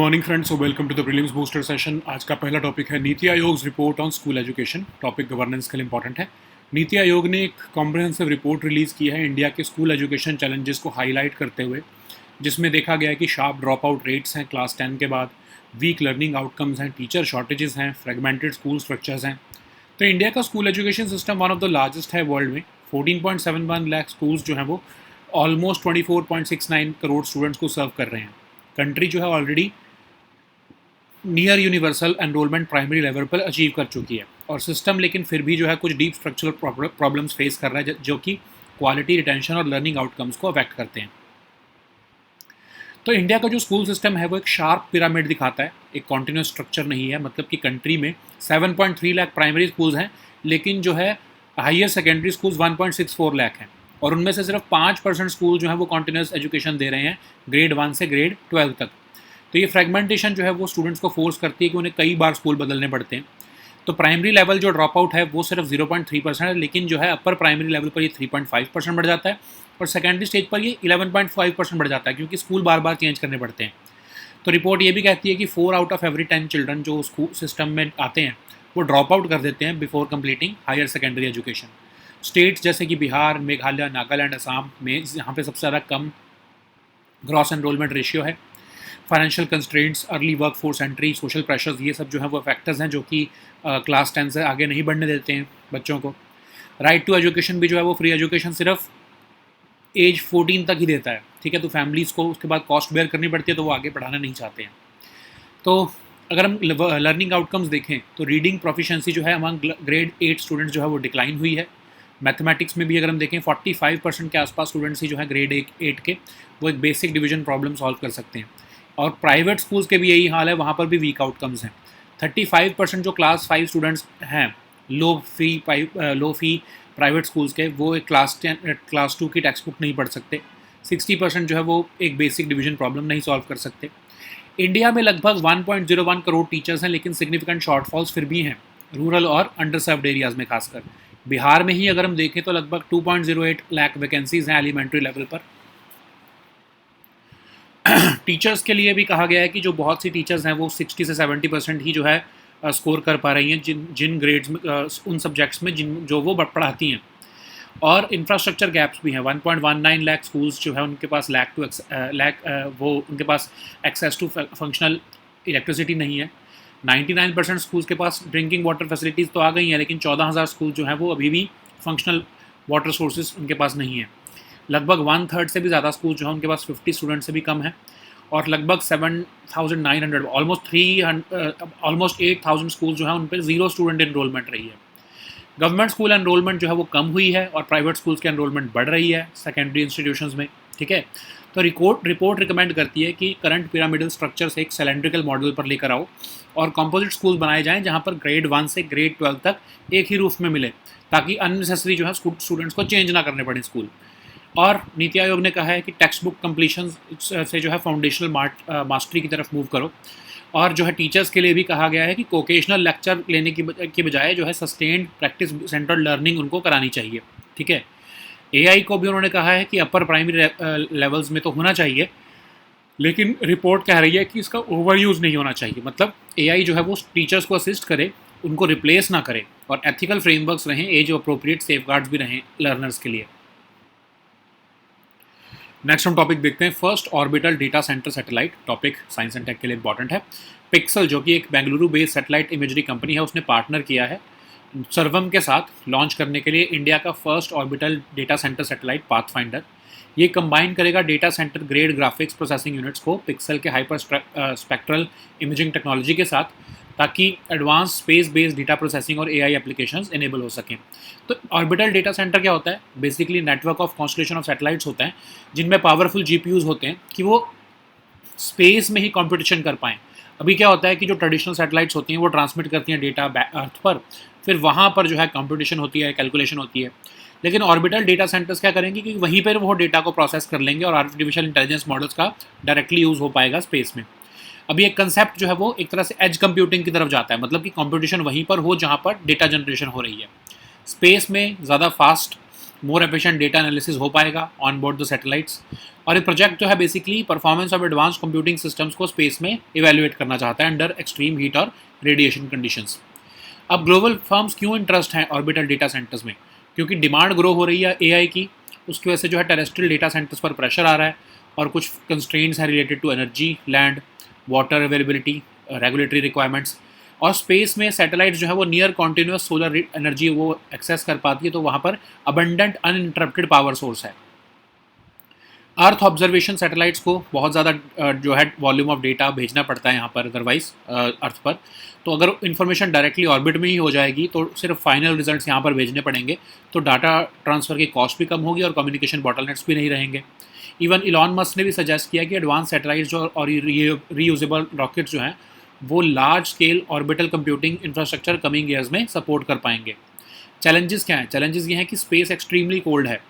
Morning friends, welcome to the prelims booster session. आज का पहला टॉपिक है NITI Aayog report on school education. Topic governance के लिए इंपॉर्टेंट है। नीति आयोग ने एक कॉम्प्रिहेंसिव रिपोर्ट रिलीज़ की है इंडिया के स्कूल एजुकेशन चैलेंजेस को हाईलाइट करते हुए, जिसमें देखा गया है कि शार्प ड्रॉप आउट रेट्स हैं क्लास 10 के बाद, वीक लर्निंग आउटकम्स हैं, टीचर शॉर्टेजेस हैं, फ्रेगमेंटेड स्कूल स्ट्रक्चर्स हैं। तो इंडिया का school education system one of the largest है वर्ल्ड में। 14.71 लाख स्कूल्स जो हैं वो ऑलमोस्ट 24.69 करोड़ स्टूडेंट्स को सर्व कर रहे हैं। कंट्री जो है already near universal enrolment primary level पर अचीव कर चुकी है, और सिस्टम लेकिन फिर भी जो है कुछ डीप स्ट्रक्चरल प्रॉब्लम्स फेस कर रहा है, जो कि क्वालिटी, रिटेंशन और लर्निंग आउटकम्स को अफेक्ट करते हैं। तो इंडिया का जो स्कूल सिस्टम है वो एक शार्प पिरामिड दिखाता है, एक कॉन्टिन्यूस स्ट्रक्चर नहीं है। मतलब कि कंट्री में 7.3 लाख प्राइमरी स्कूल्स हैं, लेकिन जो है हायर सेकेंडरी स्कूल्स 1.64 लाख हैं, और उनमें से सिर्फ 5% स्कूल जो है वो कॉन्टिन्यूस एजुकेशन दे रहे हैं ग्रेड 1 से ग्रेड 12 तक। तो ये फ्रेगमेंटेशन जो है वो स्टूडेंट्स को फोर्स करती है कि उन्हें कई बार स्कूल बदलने पड़ते हैं। तो प्राइमरी लेवल जो ड्रॉप आउट है वो सिर्फ 0.3% है, लेकिन जो है अपर प्राइमरी लेवल पर ये 3.5% बढ़ जाता है, और सेकेंडरी स्टेज पर ये 11.5% बढ़ जाता है, क्योंकि स्कूल बार बार चेंज करने पड़ते हैं। तो रिपोर्ट ये भी कहती है कि 4 आउट ऑफ एवरी 10 चिल्ड्रन जो स्कूल सिस्टम में आते हैं वो ड्रॉप आउट कर देते हैं before completing higher secondary education. States जैसे कि बिहार, मेघालय, नागालैंड, असम में यहाँ पे सबसे ज़्यादा कम ग्रॉस एनरोलमेंट रेशियो है। Financial constraints, early work force entry, social pressures, ये सब जो है वो फैक्टर्स हैं जो कि क्लास 10 से आगे नहीं बढ़ने देते हैं बच्चों को। राइट टू एजुकेशन भी जो है वो फ्री एजुकेशन सिर्फ एज 14 तक ही देता है, ठीक है। तो फैमिलीज़ को उसके बाद कॉस्ट बेयर करनी पड़ती है, तो वो आगे पढ़ाना नहीं चाहते हैं। तो अगर हम लर्निंग आउटकम्स देखें तो रीडिंग प्रोफिशिएंसी जो है अमंग ग्रेड 8 स्टूडेंट्स जो है वो डिक्लाइन हुई है। मैथमेटिक्स में भी अगर हम देखें 45% के आसपास स्टूडेंट्स ही जो है ग्रेड 8 के वो एक बेसिक डिवीजन प्रॉब्लम सॉल्व कर सकते हैं, और प्राइवेट स्कूल्स के भी यही हाल है, वहाँ पर भी वीक आउटकम्स हैं। 35% जो क्लास 5 स्टूडेंट्स हैं लो फी प्राइवेट स्कूल्स के, वो एक क्लास 2 की टेक्स्ट बुक नहीं पढ़ सकते। 60% जो है वो एक बेसिक डिवीजन प्रॉब्लम नहीं सॉल्व कर सकते। इंडिया में लगभग 1.01 करोड़ टीचर्स हैं, लेकिन सिग्निफिकेंट शॉर्टफॉल्स फिर भी हैं रूरल और अंडर सर्व्ड एरियाज़ में। खासकर बिहार में ही अगर हम देखें तो लगभग 2.08 लाख वैकेंसीज़ हैं एलिमेंट्री लेवल पर। टीचर्स के लिए भी कहा गया है कि जो बहुत सी टीचर्स हैं वो 60 से 70% ही जो है स्कोर कर पा रही हैं जिन ग्रेड्स में, उन सब्जेक्ट्स में जो वो पढ़ाती हैं। और इंफ्रास्ट्रक्चर गैप्स भी हैं। 1.19 लाख स्कूल्स जो है उनके पास उनके पास एक्सेस टू फंक्शनल इलेक्ट्रिसिटी नहीं है। 99% स्कूल्स के पास ड्रिंकिंग वाटर फैसिलिटीज़ तो आ गई हैं, लेकिन 14,000 स्कूल जो हैं वो अभी भी फंक्शनल वाटर सोर्सेज उनके पास नहीं है। लगभग 1/3 से भी ज़्यादा स्कूल जो है उनके पास 50 स्टूडेंट से भी कम है, और लगभग 7,900 ऑलमोस्ट 8,000 स्कूल जो है उन पर 0 स्टूडेंट एनरोलमेंट रही है। गवर्नमेंट स्कूल एनरोलमेंट जो है वो कम हुई है, और प्राइवेट स्कूल्स की एनरोलमेंट बढ़ रही है सेकेंडरी इंस्टीट्यूशंस में, ठीक है। तो रिपोर्ट रिकमेंड करती है कि करंट पिरामिडल स्ट्रक्चर से एक सिलेंड्रिकल मॉडल पर लेकर आओ, और कंपोजिट स्कूल्स बनाए जाएं जहां पर ग्रेड 1 से ग्रेड 12 तक एक ही रूफ में मिले, ताकि अननेसेसरी जो है स्टूडेंट्स को चेंज ना करने पड़े स्कूल। और नीति आयोग ने कहा है कि टेक्स्ट बुक कंप्लीशन से जो है फाउंडेशनल मास्टरी की तरफ मूव करो, और जो है टीचर्स के लिए भी कहा गया है कि वोकेशनल लेक्चर लेने की बजाय जो है सस्टेन्ड प्रैक्टिस सेंटर्ड लर्निंग उनको करानी चाहिए, ठीक है। एआई को भी उन्होंने कहा है कि अपर प्राइमरी लेवल्स में तो होना चाहिए, लेकिन रिपोर्ट कह रही है कि इसका ओवर यूज़ नहीं होना चाहिए। मतलब एआई जो है वो टीचर्स को असिस्ट करे, उनको रिप्लेस ना करे, और एथिकल फ्रेमवर्क्स रहें, एज अप्रोप्रिएट सेफगार्ड्स भी रहें लर्नर्स के लिए। नेक्स्ट हम टॉपिक देखते हैं, first orbital data center satellite. Topic science and tech के लिए इंपॉर्टेंट है। पिक्सल जो कि एक Bengaluru based satellite imagery company है, उसने पार्टनर किया है सर्वम के साथ लॉन्च करने के लिए इंडिया का first orbital data center satellite pathfinder. ये कंबाइन करेगा data centre grade graphics processing units को पिक्सल के हाइपर स्पेक्ट्रल इमेजिंग टेक्नोलॉजी के साथ, ताकि advance space based data processing और एआई एप्लीकेशंस इनेबल हो सकें। तो ऑर्बिटल डेटा सेंटर क्या होता है? Basically network of constellation of satellites होता है, जिनमें पावरफुल जीपीयूज होते हैं कि वो स्पेस में ही कंपटीशन कर पाएँ। अभी क्या होता है कि जो ट्रेडिशनल सैटेलाइट्स होती हैं वो ट्रांसमिट करती हैं डेटा अर्थ पर, फिर वहाँ पर जो है कंपटीशन होती है, कैलकुलेशन होती है। लेकिन ऑर्बिटल डेटा सेंटर्स क्या करेंगे कि वहीं पर वो डेटा को प्रोसेस कर लेंगे, और आर्टिफिशियल इंटेलिजेंस मॉडल्स का डायरेक्टली यूज़ हो पाएगा स्पेस में। अभी एक कंसेप्ट जो है वो एक तरह से एज कंप्यूटिंग की तरफ जाता है, मतलब कि कंप्यूटेशन वहीं पर हो जहाँ पर डेटा जनरेशन हो रही है। स्पेस में ज़्यादा fast more efficient data analysis हो पाएगा ऑन बोर्ड द सैटेलाइट्स। और ये प्रोजेक्ट जो है basically performance of advance computing systems को स्पेस में इवेल्युएट करना चाहता है अंडर एक्सट्रीम हीट और रेडिएशन कंडीशंस। अब ग्लोबल फर्म्स क्यों इंटरेस्ट हैं ऑर्बिटल डेटा सेंटर्स में? क्योंकि डिमांड ग्रो हो रही है एआई की, उसकी वजह से जो है टेरेस्ट्रियल डेटा सेंटर्स पर प्रेशर आ रहा है, और कुछ कंस्ट्रेंट्स हैं related to energy, land, water availability, regulatory requirements. और स्पेस में सैटेलाइट्स जो है वो नियर कॉन्टिन्यूस सोलर एनर्जी वो एक्सेस कर पाती है, तो वहाँ पर अबंडेंट अनइंटरप्टेड पावर सोर्स है। अर्थ ऑब्जर्वेशन सैटेलाइट्स को बहुत ज़्यादा जो है वॉल्यूम ऑफ डेटा भेजना पड़ता है यहाँ पर अदरवाइज अर्थ पर। तो अगर इन्फॉर्मेशन डायरेक्टली ऑर्बिट में ही हो जाएगी तो सिर्फ फाइनल रिजल्ट्स यहाँ पर भेजने पड़ेंगे, तो डाटा ट्रांसफ़र की कॉस्ट भी कम होगी और कम्युनिकेशन बॉटलनेक्स भी नहीं रहेंगे। इवन इलॉन मस्क ने भी सजेस्ट किया कि एडवांस सैटेलाइट्स जो और रीयूजेबल रॉकेट्स जो हैं वो large scale orbital computing infrastructure coming years में सपोर्ट कर पाएंगे। चैलेंजेस क्या हैं? चैलेंजेस ये हैं कि स्पेस एक्सट्रीमली कोल्ड है,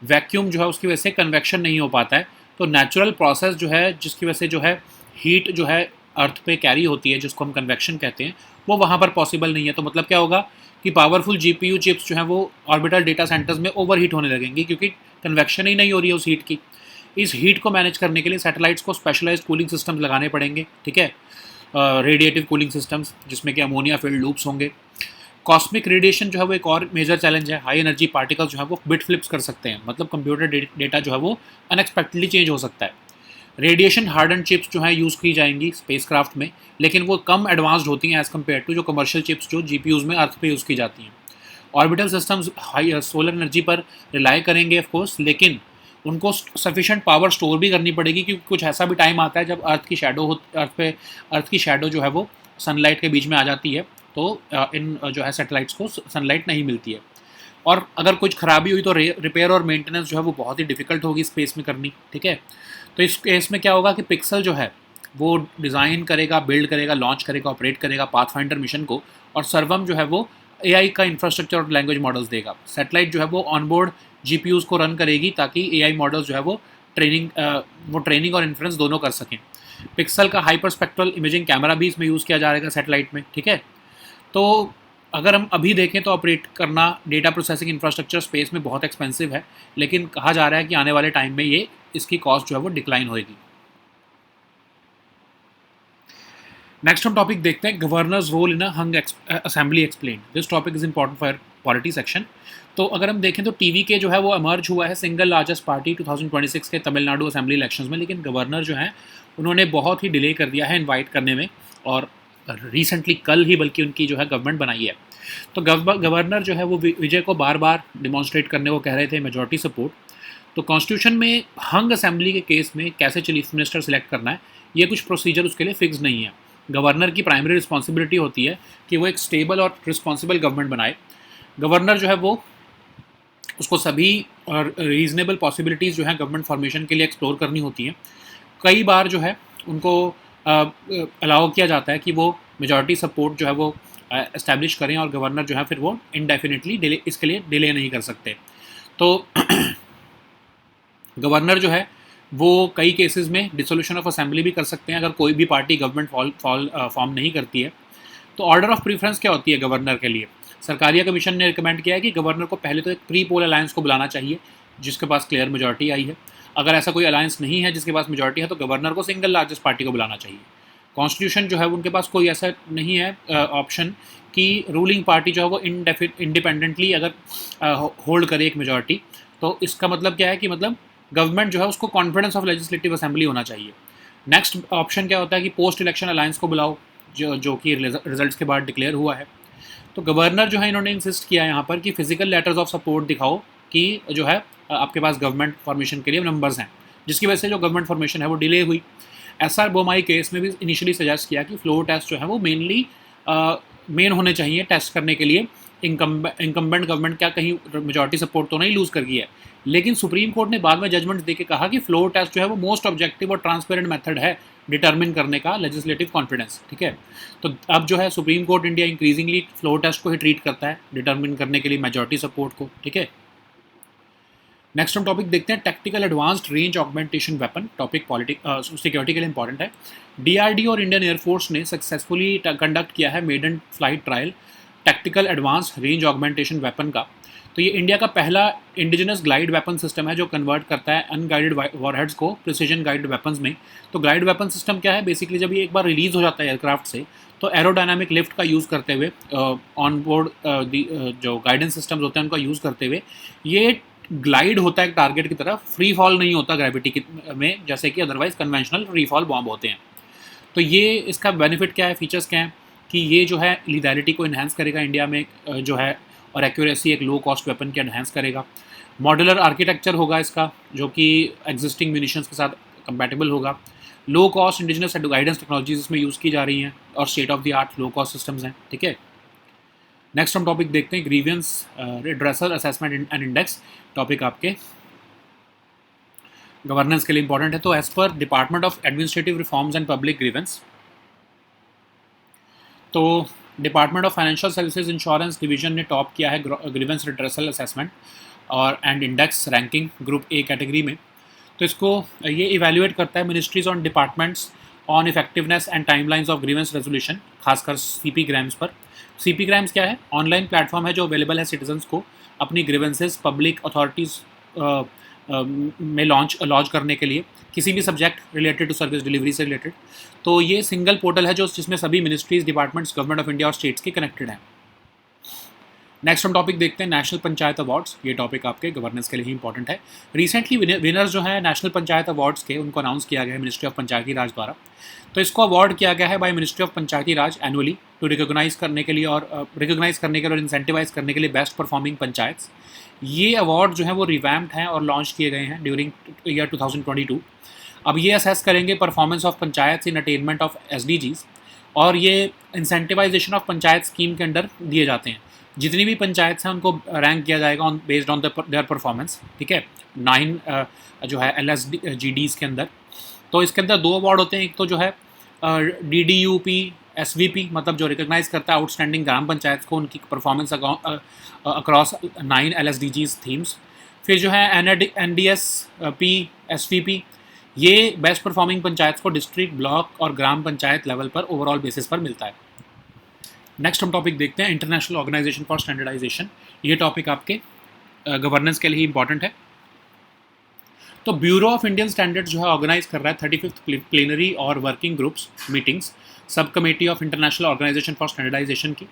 वैक्यूम जो है उसकी वजह से कन्वेक्शन नहीं हो पाता है, तो नेचुरल प्रोसेस जो है जिसकी वजह से जो है हीट जो है अर्थ पे कैरी होती है, जिसको हम कन्वेक्शन कहते हैं, वो वहाँ पर पॉसिबल नहीं है। तो मतलब क्या होगा कि पावरफुल जीपीयू चिप्स जो हैं वो ऑर्बिटल डेटा सेंटर्स में ओवर हीट होने लगेंगी, क्योंकि कन्वेक्शन ही नहीं हो रही है उस हीट की। इस हीट को मैनेज करने के लिए सैटेलाइट्स को स्पेशलाइज्ड कूलिंग सिस्टम्स लगाने पड़ेंगे, ठीक है, रेडिएटिव कूलिंग सिस्टम्स जिसमें कि अमोनिया फील्ड लूप्स होंगे। कॉस्मिक रेडिएशन जो है वो एक और मेजर चैलेंज है। हाई एनर्जी पार्टिकल्स जो है वो बिट फ्लिप्स कर सकते हैं, मतलब कंप्यूटर डेटा जो है वो अनएक्सपेक्टेडली चेंज हो सकता है। रेडिएशन हार्डन चिप्स जो है यूज़ की जाएंगी स्पेसक्राफ्ट में, लेकिन वो कम एडवांस्ड होती हैं एज़ कम्पेयर टू जो कमर्शियल चिप्स जो जीपीयूज़ में अर्थ पे यूज़ की जाती हैं। Orbital systems high solar energy पर रिलाई करेंगे ऑफकोर्स, लेकिन उनको सफिशेंट पावर स्टोर भी करनी पड़ेगी, क्योंकि कुछ ऐसा भी टाइम आता है जब अर्थ की शैडो जो है वो सनलाइट के बीच में आ जाती है, तो इन जो है सैटेलाइट्स को सनलाइट नहीं मिलती है। और अगर कुछ खराबी हुई तो रिपेयर और मेंटेनेंस जो है वो बहुत ही डिफ़िकल्ट होगी स्पेस में करनी, ठीक है। तो इस केस में क्या होगा कि पिक्सल जो है वो डिज़ाइन करेगा, बिल्ड करेगा, लॉन्च करेगा, ऑपरेट करेगा पाथफाइंडर मिशन को, और सर्वम जो है वो एआई का इंफ्रास्ट्रक्चर और लैंग्वेज मॉडल्स देगा। सैटेलाइट जो है वो ऑनबोर्ड जीपीयूज़ को रन करेगी ताकि एआई मॉडल्स जो है वो ट्रेनिंग और इन्फ्रेंस दोनों कर सकें। पिक्सल का हाइपर स्पेक्ट्रल इमेजिंग कैमरा भी इसमें यूज़ किया जाएगा सैटेलाइट में, ठीक है। तो अगर हम अभी देखें तो ऑपरेट करना डेटा प्रोसेसिंग इंफ्रास्ट्रक्चर स्पेस में बहुत एक्सपेंसिव है, लेकिन कहा जा रहा है कि आने वाले टाइम में ये इसकी कॉस्ट जो है वो डिक्लाइन होएगी। नेक्स्ट हम टॉपिक देखते हैं, governor's role in hung assembly explain. This topic is important for polity section. तो अगर हम देखें तो टीवी के जो है वो एमर्ज हुआ है सिंगल लार्जेस्ट पार्टी 2026 के तमिलनाडु असेंबली इलेक्शंस में, लेकिन गवर्नर जो हैं उन्होंने बहुत ही डिले कर दिया है इनवाइट करने में, और रिसेंटली कल ही बल्कि उनकी जो है गवर्नमेंट बनाई है। तो गवर्नर जो है वो विजय को बार बार डिमॉन्स्ट्रेट करने को कह रहे थे मेजॉरिटी सपोर्ट। तो कॉन्स्टिट्यूशन में हंग असेंबली के केस में कैसे चीफ मिनिस्टर सेलेक्ट करना है, ये कुछ प्रोसीजर उसके लिए फिक्स नहीं है। गवर्नर की प्राइमरी रिस्पॉन्सिबिलिटी होती है कि वो एक स्टेबल और रिस्पॉन्सिबल गवर्नमेंट बनाए। गवर्नर जो है वो उसको सभी रीजनेबल पॉसिबिलिटीज़ जो हैं गवर्नमेंट फॉर्मेशन के लिए एक्सप्लोर करनी होती हैं। कई बार जो है उनको अलाउ किया जाता है कि वो मेजॉरिटी सपोर्ट जो है वो इस्टेब्लिश करें, और गवर्नर जो है फिर वो इनडेफिनेटली डिले इसके लिए डिले नहीं कर सकते। तो गवर्नर जो है वो कई केसेस में डिसोल्यूशन ऑफ असेंबली भी कर सकते हैं अगर कोई भी पार्टी गवर्नमेंट फॉर्म नहीं करती है। तो ऑर्डर ऑफ प्रीफरेंस क्या होती है गवर्नर के लिए? सरकारिया कमीशन ने रिकमेंड किया है कि गवर्नर को पहले तो एक प्री पोल अलायंस को बुलाना चाहिए जिसके पास क्लियर मेजॉरिटी आई है। अगर ऐसा कोई अलायंस नहीं है जिसके पास मेजॉरिटी है तो गवर्नर को सिंगल लार्जेस्ट पार्टी को बुलाना चाहिए। कॉन्स्टिट्यूशन जो है उनके पास कोई ऐसा नहीं है ऑप्शन कि रूलिंग पार्टी जो है वो इंडिपेंडेंटली अगर होल्ड करे एक मेजॉरिटी। तो इसका मतलब क्या है कि मतलब गवर्नमेंट जो है उसको कॉन्फिडेंस ऑफ लेजिस्लेटिव असेंबली होना चाहिए। नेक्स्ट ऑप्शन क्या होता है कि पोस्ट इलेक्शन अलायंस को बुलाओ, जो कि रिजल्ट्स के बाद डिक्लेयर हुआ है। तो गवर्नर जो है इन्होंने इंसिस्ट किया यहाँ पर कि फिजिकल लेटर्स ऑफ सपोर्ट दिखाओ कि जो है आपके पास गवर्नमेंट फॉर्मेशन के लिए नंबर्स हैं, जिसकी वजह से जो गवर्नमेंट फॉर्मेशन है वो डिले हुई। एसआर बोमाई केस में भी इनिशियली सजेस्ट किया कि फ्लोर टेस्ट जो है वो मेन होने चाहिए टेस्ट करने के लिए। इनकम्बेंट गवर्नमेंट क्या कहीं मेजॉरिटी सपोर्ट तो नहीं लूज़ कर गई है, लेकिन सुप्रीम कोर्ट ने बाद में जजमेंट देके कहा कि फ्लोर टेस्ट जो है वो मोस्ट ऑब्जेक्टिव और ट्रांसपेरेंट मेथड है डिटरमिन करने का लेजिस्लेटिव कॉन्फिडेंस, ठीक है। तो अब जो है supreme court India increasingly floor test को ही ट्रीट करता है डिटरमिन करने के लिए मेजॉरिटी सपोर्ट को, ठीक है। नेक्स्ट हम टॉपिक देखते हैं, tactical advanced range augmentation weapon. Topic security के लिए इंपॉर्टेंट है। डीआरडीओ और इंडियन एयरफोर्स ने सक्सेसफुली कंडक्ट किया है maiden flight trial tactical advance range augmentation weapon का। तो ये इंडिया का पहला इंडिजिनस ग्लाइड वेपन सिस्टम है जो कन्वर्ट करता है अनगाइडेड वॉरहेड्स को प्रिसीजन गाइड वेपन्स में। तो ग्लाइड वेपन सिस्टम क्या है, बेसिकली जब ये एक बार रिलीज हो जाता है एयरक्राफ्ट से तो एरोडायनामिक लिफ्ट का यूज़ करते हुए ऑन बोर्ड जो गाइडेंस सिस्टम्स होते हैं उनका यूज़ करते हुए ये ग्लाइड होता है टारगेट की तरफ, फ्री फॉल नहीं होता ग्रेविटी में जैसे कि otherwise conventional free fall bomb होते हैं। तो ये इसका बेनिफिट क्या है, फीचर्स क्या हैं कि ये जो है लीथैलिटी को इन्हांस करेगा इंडिया में जो है, और एक्यूरेसी एक लो कॉस्ट वेपन के इन्हांस करेगा। मॉड्यूलर आर्किटेक्चर होगा इसका जो कि एग्जिस्टिंग म्यूनिशंस के साथ कंपैटिबल होगा। Low cost indigenous guidance technologies इसमें यूज़ की जा रही हैं और state of the art low cost systems हैं। ठीक है, नेक्स्ट हम टॉपिक देखते हैं grievance redressal assessment and index. Topic आपके गवर्नेंस के लिए इंपॉर्टेंट है। तो as per department of administrative reforms and public grievance, तो department of financial services insurance division ने टॉप किया है ग्रीवेंस रिड्रेसल असेसमेंट और and index ranking group A category में। तो इसको ये इवेल्युएट करता है ministries on departments on effectiveness and timelines of grievance resolution, खासकर सीपी ग्राम्स पर। सीपी ग्राम्स क्या है, ऑनलाइन प्लेटफॉर्म है जो अवेलेबल है सिटीजन्स को अपनी ग्रीवेंसेस पब्लिक अथॉरिटीज़ में लॉन्च करने के लिए किसी भी subject related to service delivery से रिलेटेड। तो ये सिंगल पोर्टल है जो जिसमें सभी ministries, departments, government of India और स्टेट्स के कनेक्टेड हैं। नेक्स्ट हम टॉपिक देखते हैं नेशनल पंचायत अवार्ड्स। ये टॉपिक आपके गवर्नेंस के लिए ही इंपॉर्टेंट है। रिसेंटली विनर्स जो हैं नेशनल पंचायत अवार्ड्स के, उनको अनाउंस किया गया है मिनिस्ट्री ऑफ पंचायती राज द्वारा। तो इसको अवार्ड किया गया है by ministry of Panchayati Raj annually to recognise करने के लिए और इंसेंटिवाइज करने के लिए बेस्ट परफॉर्मिंग पंचायत्स। ये अवार्ड जो है वो रिवैम्प्ड हैं और लॉन्च किए गए हैं ड्यूरिंग ईयर 2022। अब ये असेस करेंगे performance of panchayat in attainment of SDGs, और ये इंसेंटिवाइजेशन ऑफ पंचायत स्कीम के अंडर दिए जाते हैं। जितनी भी पंचायत हैं उनको रैंक किया जाएगा on based on their performance. ठीक है, 9 जो है LSGDs के अंदर। तो इसके अंदर 2 अवार्ड होते हैं, एक तो जो है DDUP SVP, मतलब जो रिकॉग्नाइज करता है आउटस्टैंडिंग ग्राम पंचायत को उनकी परफॉर्मेंस अक्रॉस 9 LSDGs थीम्स। फिर जो है NDSP SVP, ये बेस्ट परफॉर्मिंग पंचायत को डिस्ट्रिक्ट, ब्लॉक और ग्राम पंचायत लेवल पर ओवरऑल बेसिस पर मिलता है। नेक्स्ट हम टॉपिक देखते हैं इंटरनेशनल ऑर्गेनाइजेशन फॉर स्टैंडर्डाइजेशन। ये टॉपिक आपके गवर्नेंस के लिए इंपॉर्टेंट है। तो ब्यूरो ऑफ इंडियन स्टैंडर्ड्स जो है ऑर्गेनाइज कर रहा है 35th प्लेनरी और working groups meetings sub committee of international organisation for standardisation की।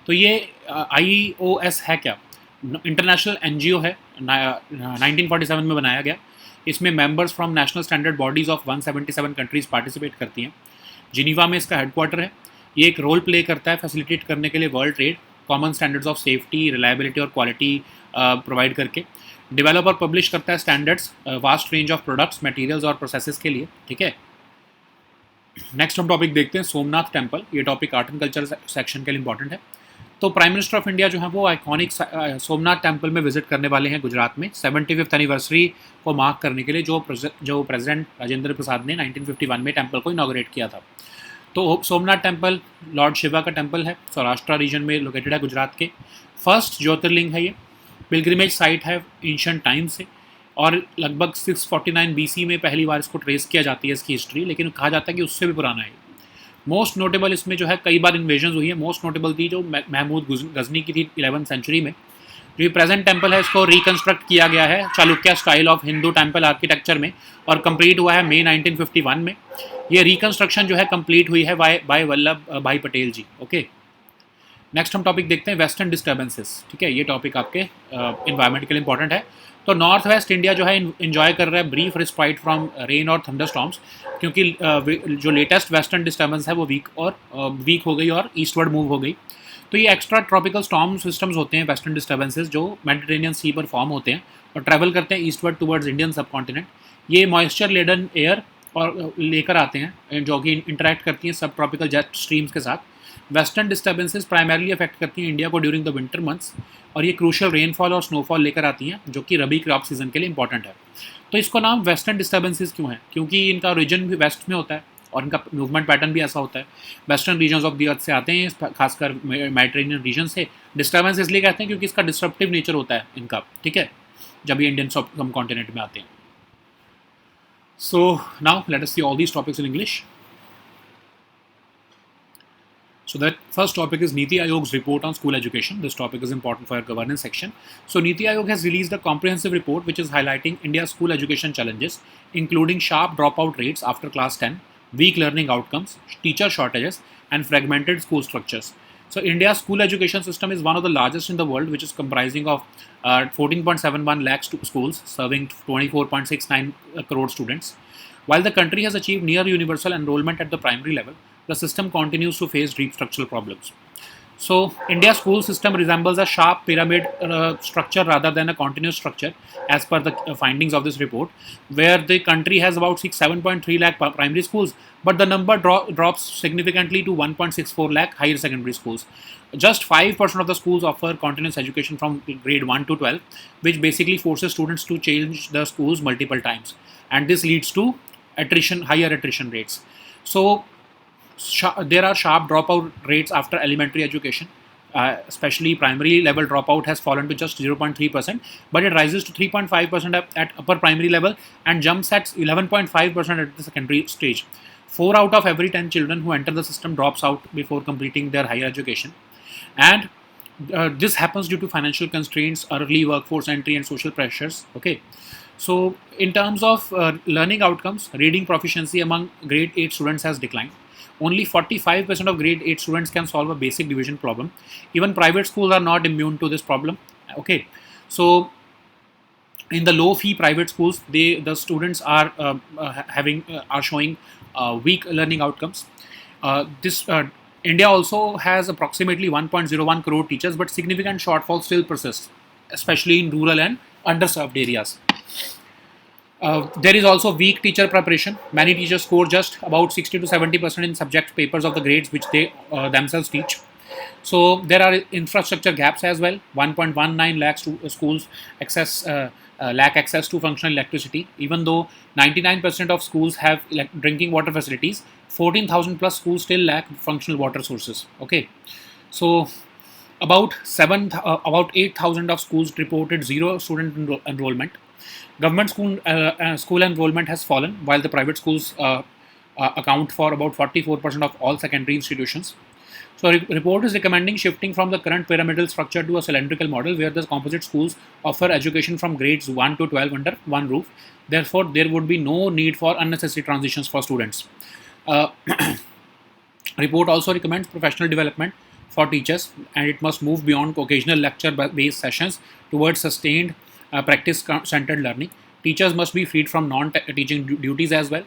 तो ये IOS है क्या, इंटरनेशनल NGO है, 1947 में बनाया गया। इसमें members from national standard bodies of 177 countries participate करती हैं। जिनीवा में इसका हेडक्वार्टर है। ये एक रोल प्ले करता है फैसिलिटेट करने के लिए world trade, common standards of safety, reliability और क्वालिटी प्रोवाइड करके। डेवलप और पब्लिश करता है standards vast range of products, materials और प्रोसेसेस के लिए। ठीक है, नेक्स्ट हम टॉपिक देखते हैं सोमनाथ टेम्पल। ये topic art and culture section के लिए इंपॉर्टेंट है। तो प्राइम मिनिस्टर ऑफ इंडिया जो है वो आइकॉनिक सोमनाथ टेम्पल में विजिट करने वाले हैं गुजरात में 75th एनिवर्सरी को मार्क करने के लिए, जो प्रेसिडेंट राजेंद्र प्रसाद ने 1951 में टेम्पल को इनॉग्रेट किया था। तो सोमनाथ टेम्पल लॉर्ड शिवा का टेम्पल है, सौराष्ट्र रीजन में लोकेटेड है गुजरात के। फर्स्ट ज्योतिर्लिंग है ये, पिलग्रिमेज साइट है एंशिएंट टाइम से, और लगभग 649 BC में पहली बार इसको ट्रेस किया जाती है इसकी हिस्ट्री, लेकिन कहा जाता है कि उससे भी पुराना है। मोस्ट नोटेबल इसमें जो है कई बार इन्वेजन हुई है। मोस्ट नोटेबल थी जो महमूद गजनी की थी 11th सेंचुरी में। जो ये प्रेजेंट टेम्पल है इसको रिकन्स्ट्रक्ट किया गया है Chalukya style of Hindu temple architecture में, और कंप्लीट हुआ है मई 1951 में। ये रिकन्स्ट्रक्शन जो है कंप्लीट हुई है बाय वल्लभ भाई पटेल जी। ओके, नेक्स्ट हम टॉपिक देखते हैं वेस्टर्न डिस्टर्बेंसेस। ठीक है, ये टॉपिक आपके इन्वायरमेंट के लिए इंपॉर्टेंट है। तो नॉर्थ वेस्ट इंडिया जो है इन्जॉय कर रहा है ब्रीफ रिस्पाइट फ्रॉम रेन और थंडरस्टॉर्म्स, क्योंकि जो लेटेस्ट वेस्टर्न डिस्टर्बेंस है वो वीक हो गई और ईस्टवर्ड मूव हो गई। तो ये एक्स्ट्रा ट्रॉपिकल स्टॉर्म सिस्टम्स होते हैं वेस्टर्न डिस्टर्बेंसेस जो मेडिटेरेनियन सी पर फॉर्म होते हैं और ट्रैवल करते हैं ईस्टवर्ड टुवर्ड्स इंडियन सब कॉन्टिनेंट। ये मॉइस्चर लेडन एयर और लेकर आते हैं जो कि इंटरेक्ट करती हैं सब ट्रॉपिकल जेट स्ट्रीम्स के साथ। वेस्टर्न डिस्टर्बेंसेस प्राइमरली अफेक्ट करती हैं इंडिया को ड्यूरिंग द विंटर मंथ्स, और ये क्रूशियल रेनफॉल और स्नोफॉल लेकर आती हैं जो कि रबी क्रॉप सीजन के लिए इंपॉर्टेंट है। तो इसको नाम वेस्टर्न डिस्टर्बेंसेस क्यों है, क्योंकि इनका ओरिजिन भी वेस्ट में होता है और इनका मूवमेंट पैटर्न भी ऐसा होता है। Western regions of the earth से आते हैं, खासकर मेडिटेरेनियन रीजन से। डिस्टर्बेंस इसलिए कहते हैं क्योंकि इसका डिस्ट्रप्टिव नेचर होता है इनका। ठीक है, जब ये इंडियन सब कॉन्टिनेंट में आते हैं। So now let us see all these topics in English. So that first topic is Niti Aayog's report on school education. This topic is important for our governance section. So Niti Aayog has released a comprehensive report which is highlighting India's school education challenges, including sharp dropout rates after class 10, weak learning outcomes, teacher shortages, and fragmented school structures. So India's school education system is one of the largest in the world, which is comprising of 14.71 lakh schools serving 24.69 crore students. While the country has achieved near universal enrollment at the primary level, the system continues to face deep structural problems. So, India's school system resembles a sharp pyramid structure rather than a continuous structure, as per the findings of this report, where the country has about 7.3 lakh primary schools, but the number drops significantly to 1.64 lakh higher secondary schools. Just 5% of the schools offer continuous education from grade 1 to 12, which basically forces students to change the schools multiple times, and this leads to higher attrition rates. So, there are sharp dropout rates after elementary education. Especially primary level dropout has fallen to just 0.3%, but it rises to 3.5% at upper primary level and jumps at 11.5% at the secondary stage. 4 out of every 10 children who enter the system drops out before completing their higher education. And this happens due to financial constraints, early workforce entry, and social pressures. Okay. So, in terms of learning outcomes, reading proficiency among grade 8 students has declined. Only 45% of grade 8 students can solve a basic division problem. Even private schools are not immune to this problem. Okay, so in the low fee private schools, the students are are showing weak learning outcomes. This India also has approximately 1.01 crore teachers, but significant shortfall still persists, especially in rural and underserved areas. There is also weak teacher preparation. Many teachers score just about 60 to 70% in subject papers of the grades which they themselves teach. So there are infrastructure gaps as well. 1.19 lakh schools lack access to functional electricity. Even though 99% of schools have drinking water facilities, 14,000 plus schools still lack functional water sources. Okay, so about 8,000 of schools reported zero student enrollment. Government school enrollment has fallen, while the private schools account for about 44% of all secondary institutions. So, report is recommending shifting from the current pyramidal structure to a cylindrical model where the composite schools offer education from grades 1 to 12 under one roof. Therefore, there would be no need for unnecessary transitions for students. Uh, Report also recommends professional development for teachers, and it must move beyond occasional lecture-based sessions towards sustained practice-centered learning. Teachers must be freed from non-teaching duties as well.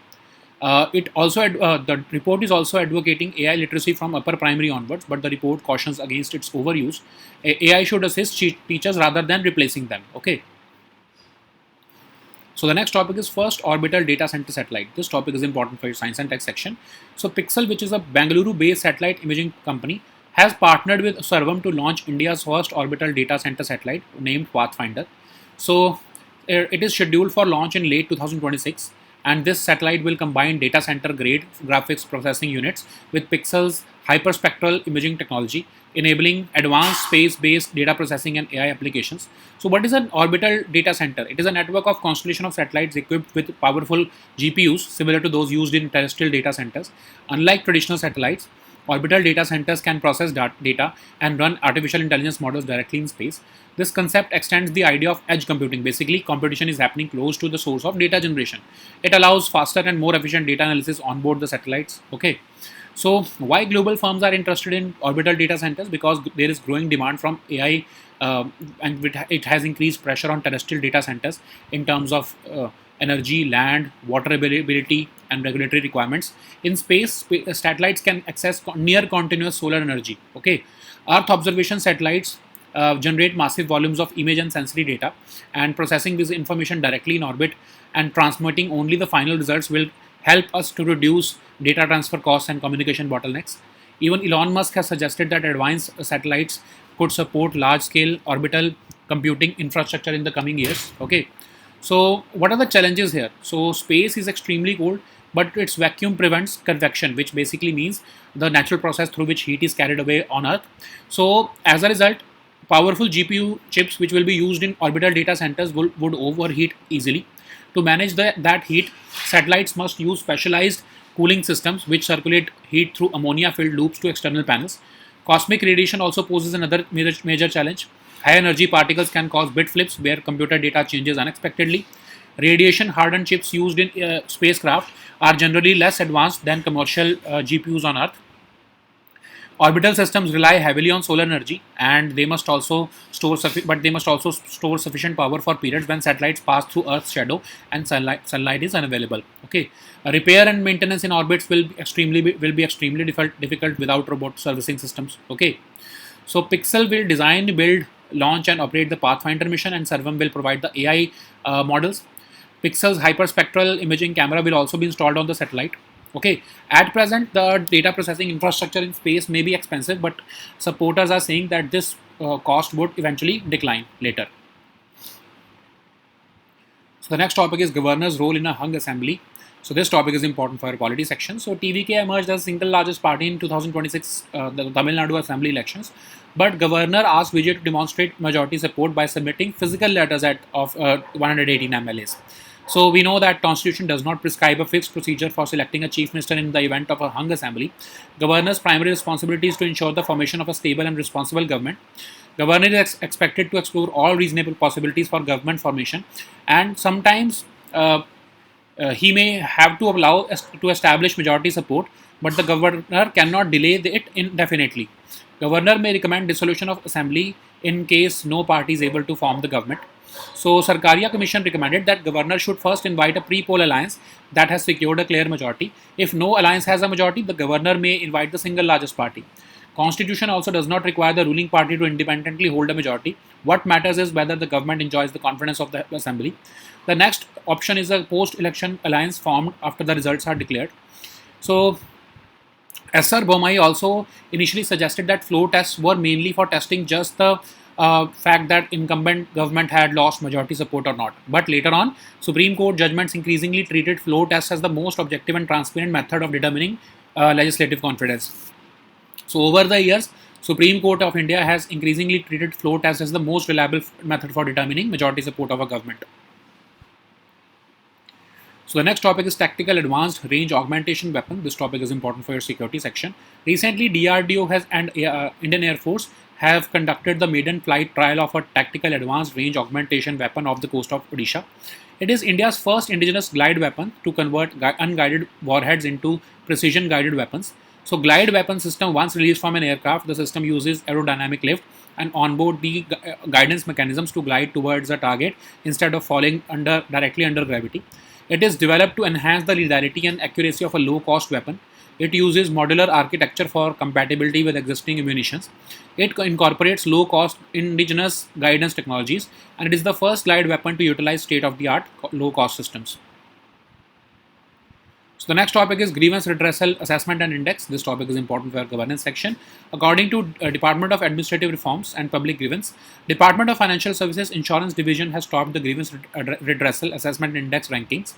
The report is also advocating AI literacy from upper primary onwards, but the report cautions against its overuse. AI should assist teachers rather than replacing them. Okay. So the next topic is first orbital data center satellite. This topic is important for your science and tech section. So Pixel, which is a Bangalore-based satellite imaging company, has partnered with Sarvam to launch India's first orbital data center satellite named Pathfinder. So it is scheduled for launch in late 2026, and this satellite will combine data center grade graphics processing units with Pixel's hyperspectral imaging technology, enabling advanced space-based data processing and AI applications. So what is an orbital data center? It is a network of constellation of satellites equipped with powerful GPUs similar to those used in terrestrial data centers. Unlike traditional satellites, orbital data centers can process data and run artificial intelligence models directly in space. This concept extends the idea of edge computing. Basically, computation is happening close to the source of data generation. It allows faster and more efficient data analysis on board the satellites. Okay. So, why global firms are interested in orbital data centers? Because there is growing demand from AI, and it has increased pressure on terrestrial data centers in terms of energy, land, water availability, and regulatory requirements. In space, satellites can access near continuous solar energy. Okay, Earth observation satellites generate massive volumes of image and sensory data, and processing this information directly in orbit and transmitting only the final results will help us to reduce data transfer costs and communication bottlenecks. Even Elon Musk has suggested that advanced satellites could support large-scale orbital computing infrastructure in the coming years. Okay, so what are the challenges here? So space is extremely cold, but its vacuum prevents convection, which basically means the natural process through which heat is carried away on Earth. So as a result, powerful GPU chips which will be used in orbital data centers would overheat easily. To manage that heat, satellites must use specialized cooling systems which circulate heat through ammonia-filled loops to external panels. Cosmic radiation also poses another major challenge. High energy particles can cause bit flips where computer data changes unexpectedly. Radiation hardened chips used in spacecraft are generally less advanced than commercial GPUs on Earth. Orbital systems rely heavily on solar energy, and they must also store sufficient power for periods when satellites pass through Earth's shadow and sunlight is unavailable. Okay, repair and maintenance in orbits will be extremely difficult without robot servicing systems. Okay, so Pixel will design, build, launch, and operate the Pathfinder mission, and Servam will provide the AI models. Pixel's hyperspectral imaging camera will also be installed on the satellite. Okay, at present, the data processing infrastructure in space may be expensive, but supporters are saying that this cost would eventually decline later. So the next topic is governor's role in a hung assembly. So this topic is important for our polity section. So TVK emerged as the single largest party in 2026 the Tamil Nadu assembly elections, but governor asked Vijay to demonstrate majority support by submitting physical letters of 118 MLAs. So we know that constitution does not prescribe a fixed procedure for selecting a chief minister in the event of a hung assembly. Governor's primary responsibility is to ensure the formation of a stable and responsible government. Governor is expected to explore all reasonable possibilities for government formation, and sometimes he may have to allow to establish majority support, but the governor cannot delay it indefinitely. Governor may recommend dissolution of assembly in case no party is able to form the government. So Sarkaria Commission recommended that governor should first invite a pre-poll alliance that has secured a clear majority. If no alliance has a majority, the governor may invite the single largest party. Constitution also does not require the ruling party to independently hold a majority. What matters is whether the government enjoys the confidence of the assembly. The next option is a post-election alliance formed after the results are declared. So S.R. Bommai also initially suggested that floor tests were mainly for testing just the fact that incumbent government had lost majority support or not. But later on, Supreme Court judgments increasingly treated floor tests as the most objective and transparent method of determining legislative confidence. So over the years, Supreme Court of India has increasingly treated floor tests as the most reliable method for determining majority support of a government. So the next topic is tactical advanced range augmentation weapon. This topic is important for your security section. Recently, DRDO and Indian Air Force have conducted the maiden flight trial of a tactical advanced range augmentation weapon off the coast of Odisha. It is India's first indigenous glide weapon to convert unguided warheads into precision guided weapons. So glide weapon system, once released from an aircraft, the system uses aerodynamic lift and onboard the guidance mechanisms to glide towards a target instead of falling directly under gravity. It is developed to enhance the lethality and accuracy of a low-cost weapon. It uses modular architecture for compatibility with existing munitions. It incorporates low-cost indigenous guidance technologies, and it is the first glide weapon to utilize state-of-the-art low-cost systems. So the next topic is grievance redressal assessment and index. This topic is important for our governance section. According to Department of Administrative Reforms and Public Grievance, Department of Financial Services Insurance Division has topped the grievance redressal assessment index rankings.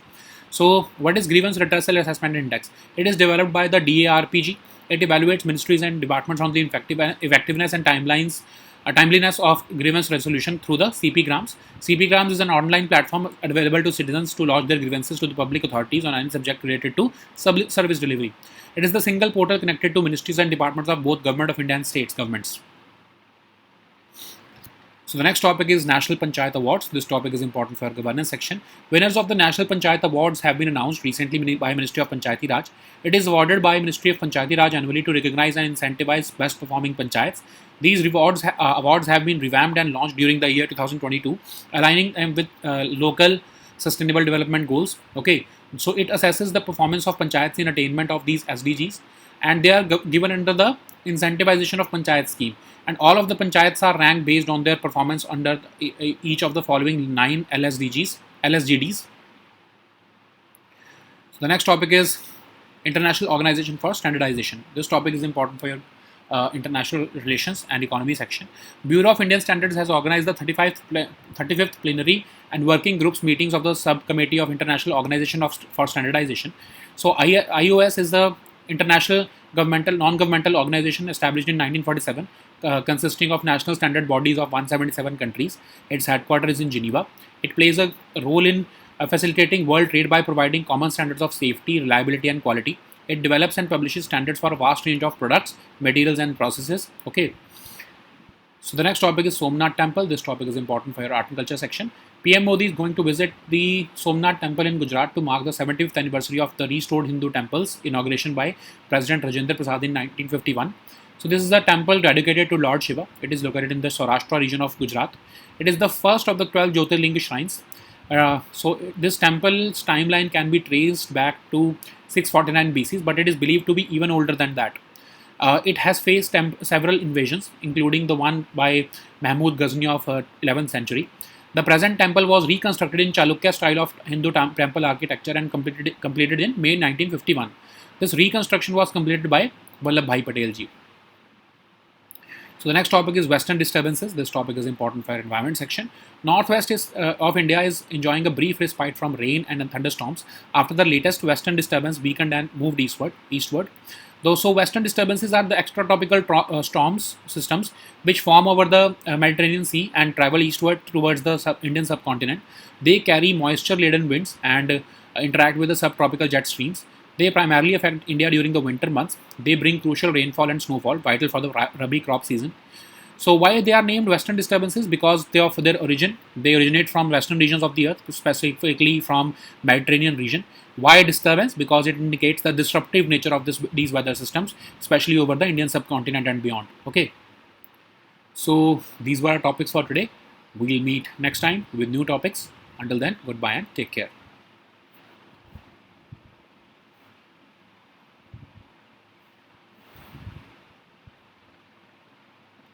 So what is grievance redressal assessment index? It is developed by the DARPG. It evaluates ministries and departments on the effectiveness and timeliness of grievance resolution through the CP-Grams. CP-Grams is an online platform available to citizens to lodge their grievances to the public authorities on any subject related to service delivery. It is the single portal connected to ministries and departments of both Government of India and states governments. So the next topic is National Panchayat Awards. This topic is important for our governance section. Winners of the National Panchayat Awards have been announced recently by Ministry of Panchayati Raj. It is awarded by Ministry of Panchayati Raj annually to recognize and incentivize best performing panchayats. These awards have been revamped and launched during the year 2022, aligning them with local sustainable development goals. Okay, so it assesses the performance of panchayats in attainment of these SDGs, and they are given under the incentivization of panchayat scheme. And all of the panchayats are ranked based on their performance under each of the following 9 LSGDs. So the next topic is International Organization for Standardization. This topic is important for your international relations and economy section. Bureau of Indian Standards has organized the 35th plenary and working groups meetings of the subcommittee of International Organization for Standardization. So IOS is the international non-governmental organization established in 1947, consisting of national standard bodies of 177 countries. Its headquarters is in Geneva. It plays a role in facilitating world trade by providing common standards of safety, reliability, and quality. It develops and publishes standards for a vast range of products, materials, and processes. Okay. So the next topic is Somnath Temple. This topic is important for your art and culture section. PM Modi is going to visit the Somnath Temple in Gujarat to mark the 70th anniversary of the restored Hindu temple's inauguration by President Rajendra Prasad in 1951. So this is a temple dedicated to Lord Shiva. It is located in the Saurashtra region of Gujarat. It is the first of the 12 Jyotirlinga shrines. So this temple's timeline can be traced back to 649 BC, but it is believed to be even older than that. It has faced several invasions, including the one by Mahmud Ghazni of 11th century. The present temple was reconstructed in Chalukya style of Hindu temple architecture and completed in May 1951. This reconstruction was completed by Vallabhbhai Patel ji. So the next topic is Western disturbances. This topic is important for environment section. Northwest of India is enjoying a brief respite from rain and thunderstorms after the latest western disturbance weakened and moved eastward. So western disturbances are the extratropical storms systems which form over the Mediterranean Sea and travel eastward towards the Indian subcontinent. They carry moisture-laden winds and interact with the subtropical jet streams. They primarily affect India during the winter months. They bring crucial rainfall and snowfall, vital for the Rabi crop season. So why they are named Western disturbances? Because they of their origin, they originate from western regions of the earth, specifically from Mediterranean region. Why disturbance? Because it indicates the disruptive nature of these weather systems, especially over the Indian subcontinent and beyond. Okay. So these were our topics for today. We'll meet next time with new topics. Until then, goodbye and take care.